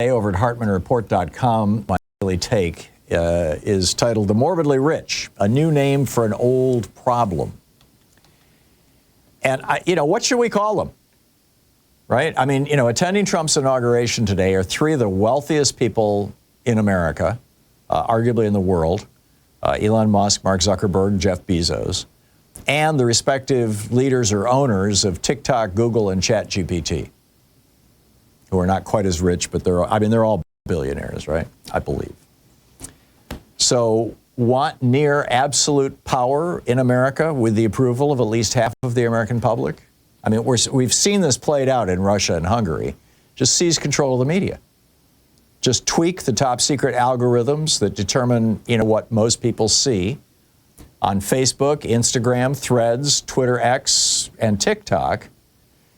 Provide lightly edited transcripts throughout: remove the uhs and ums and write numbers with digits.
Over at HartmannReport.com, my daily take is titled "The Morbidly Rich: A New Name for an Old Problem." And what should we call them? Right? I mean, attending Trump's inauguration today are three of the wealthiest people in America, arguably in the world: Elon Musk, Mark Zuckerberg, Jeff Bezos, and the respective leaders or owners of TikTok, Google, and ChatGPT, who are not quite as rich, but they're all billionaires, right? I believe. So, want near absolute power in America with the approval of at least half of the American public? I mean, we've seen this played out in Russia and Hungary. Just seize control of the media. Just tweak the top secret algorithms that determine, what most people see on Facebook, Instagram, Threads, Twitter X, and TikTok,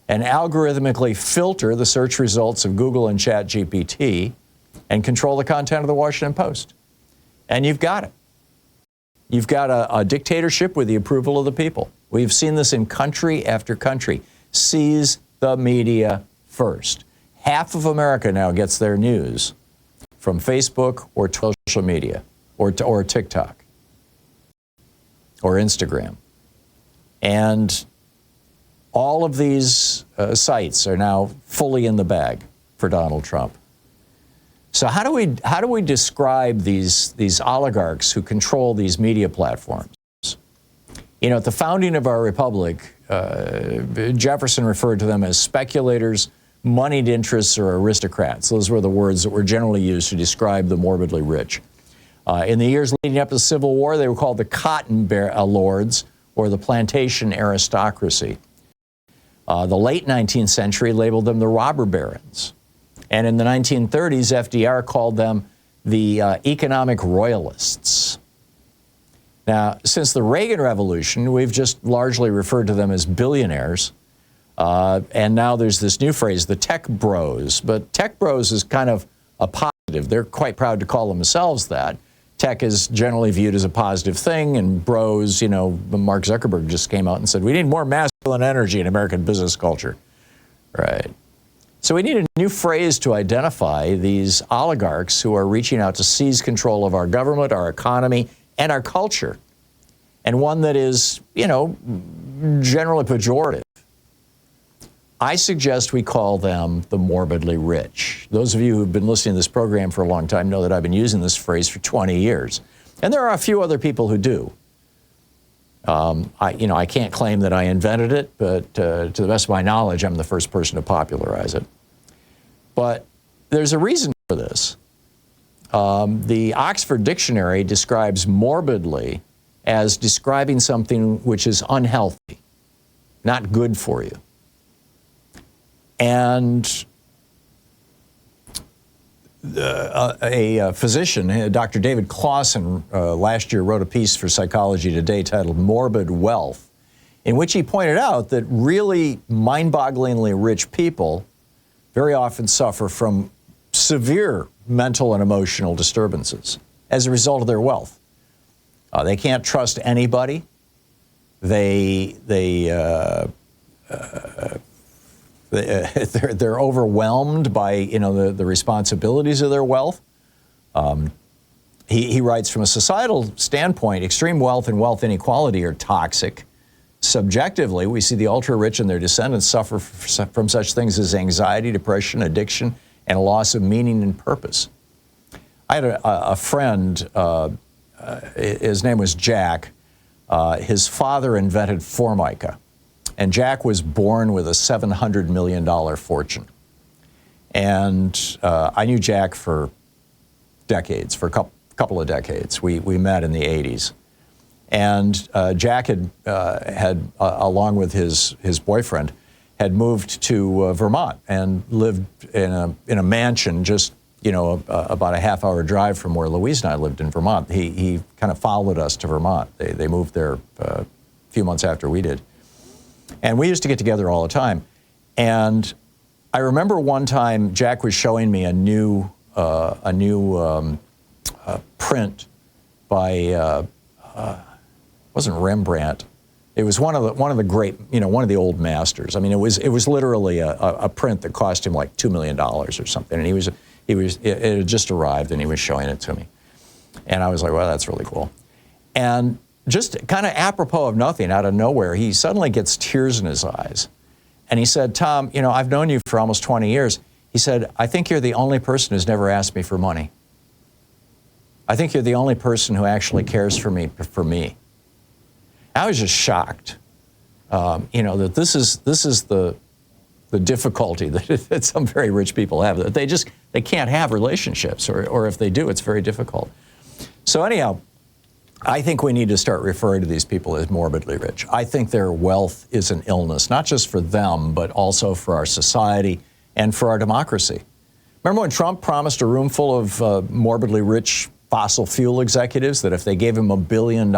and algorithmically filter the search results of Google and ChatGPT and control the content of the Washington Post. And you've got it. You've got a dictatorship with the approval of the people. We've seen this in country after country. Seize the media first. Half of America now gets their news from Facebook or social media or TikTok or Instagram. And all of these sites are now fully in the bag for Donald Trump. So how do we describe these oligarchs who control these media platforms? At the founding of our republic, Jefferson referred to them as speculators, moneyed interests, or aristocrats. Those were the words that were generally used to describe the morbidly rich. In the years leading up to the Civil War, they were called the cotton lords or the plantation aristocracy. The late 19th century labeled them the robber barons. And in the 1930s, FDR called them the economic royalists. Now, since the Reagan Revolution, we've just largely referred to them as billionaires. And now there's this new phrase, the tech bros. But tech bros is kind of a positive. They're quite proud to call themselves that. Tech is generally viewed as a positive thing, and bros, Mark Zuckerberg just came out and said, we need more masculine energy in American business culture. Right. So we need a new phrase to identify these oligarchs who are reaching out to seize control of our government, our economy, and our culture. And one that is, generally pejorative. I suggest we call them the morbidly rich. Those of you who've been listening to this program for a long time know that I've been using this phrase for 20 years. And there are a few other people who do. I can't claim that I invented it, but to the best of my knowledge, I'm the first person to popularize it. But there's a reason for this. The Oxford Dictionary describes morbidly as describing something which is unhealthy, not good for you. And a physician, Dr. David Clausen, last year wrote a piece for Psychology Today titled Morbid Wealth, in which he pointed out that really mind-bogglingly rich people very often suffer from severe mental and emotional disturbances as a result of their wealth. They can't trust anybody. They're overwhelmed by the responsibilities of their wealth. He writes, from a societal standpoint, extreme wealth and wealth inequality are toxic. Subjectively, we see the ultra-rich and their descendants suffer from such things as anxiety, depression, addiction, and a loss of meaning and purpose. I had a friend, his name was Jack. His father invented Formica. And Jack was born with a $700 million fortune. And I knew Jack for decades, for a couple of decades. We met in the 80s. And Jack had along with his boyfriend, had moved to Vermont and lived in a mansion just, about a half-hour drive from where Louise and I lived in Vermont. He kind of followed us to Vermont. They moved there a few months after we did. And we used to get together all the time. And I remember one time Jack was showing me a new print by wasn't Rembrandt. It was one of the great, one of the old masters. I mean, it was literally a print that cost him like $2 million or something. And he it had just arrived, and he was showing it to me. And I was like, well, that's really cool. And just kind of apropos of nothing, out of nowhere, he suddenly gets tears in his eyes. And he said, Tom, you know, I've known you for almost 20 years. He said, I think you're the only person who's never asked me for money. I think you're the only person who actually cares for me. I was just shocked, you know, that this is the difficulty that some very rich people have, that they can't have relationships, or if they do, it's very difficult. So anyhow, I think we need to start referring to these people as morbidly rich. I think their wealth is an illness, not just for them, but also for our society and for our democracy. Remember when Trump promised a room full of morbidly rich fossil fuel executives that if they gave him $1 billion,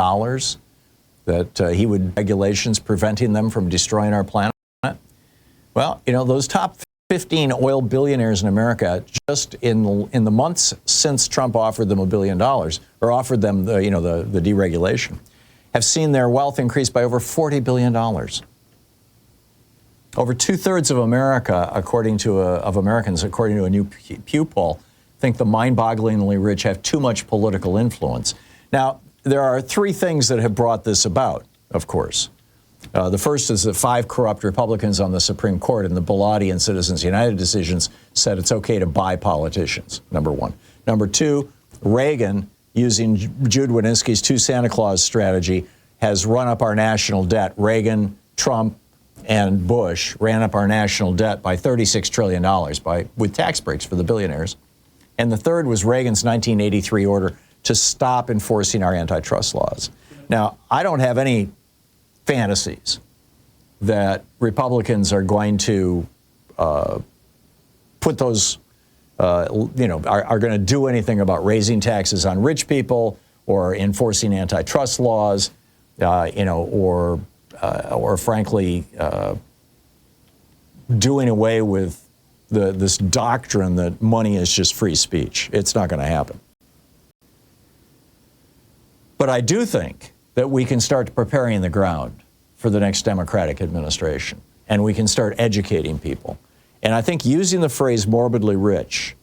that he would regulations preventing them from destroying our planet? Well, you know, those top 15 oil billionaires in America, just in the months since Trump offered them $1 billion, or offered them the deregulation, have seen their wealth increase by over $40 billion. Over 2/3 of America, of Americans, according to a new Pew poll, think the mind-bogglingly rich have too much political influence. Now, there are 3 things that have brought this about, of course. The first is that 5 corrupt Republicans on the Supreme Court in the Bilotti and Citizens United decisions said it's okay to buy politicians, number 1. Number 2, Reagan, using Jude Wanniski's 2 Santa Claus strategy, has run up our national debt. Reagan, Trump, and Bush ran up our national debt by $36 trillion with tax breaks for the billionaires. And the third was Reagan's 1983 order to stop enforcing our antitrust laws. Now, I don't have any fantasies that Republicans are going to put those, are going to do anything about raising taxes on rich people or enforcing antitrust laws, or frankly, doing away with this doctrine that money is just free speech. It's not going to happen. But I do think that we can start preparing the ground for the next Democratic administration, and we can start educating people. And I think using the phrase morbidly rich